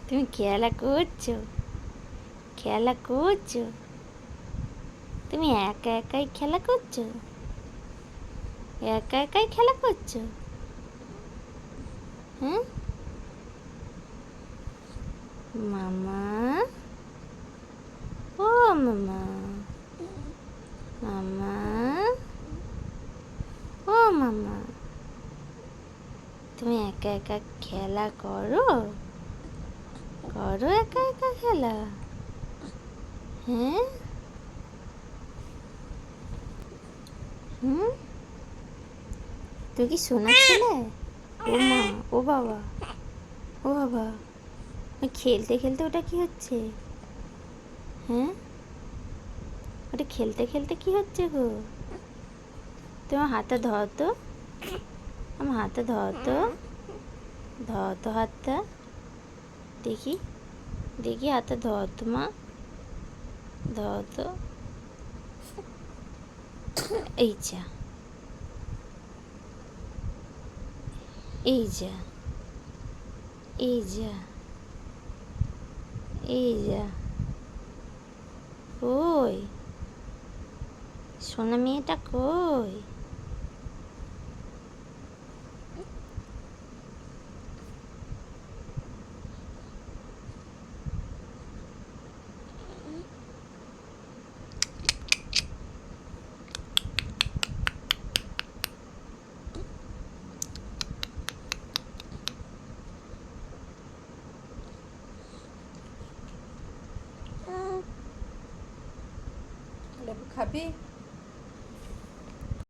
তুমি খেলা করছো, খেলা করছো, তুমি একা একাই খেলা করছো, একা একাই খেলা করছো। হ্যাঁ মামা, ও মামা, মামা, ও মামা, তুমি একা একা খেলা করো, করো একা একা খেলা। হ্যাঁ হুম, তুই কি শোনাচ্ছিলে? ও মা, ও বাবা, ও বাবা, ওই খেলতে খেলতে ওটা কি হচ্ছে? হ্যাঁ, ওটা খেলতে খেলতে কি হচ্ছে গো? তোমার হাতটা ধর তো, আমার হাতটা ধর তো, ধর তো হাতটা, দেখি, দেখি হাতটা ধর তো মা, ধর তো, এই যা, এই যা, এই যা, এই যা, কই সোনা মেয়েটা কই? লেবু খাবি?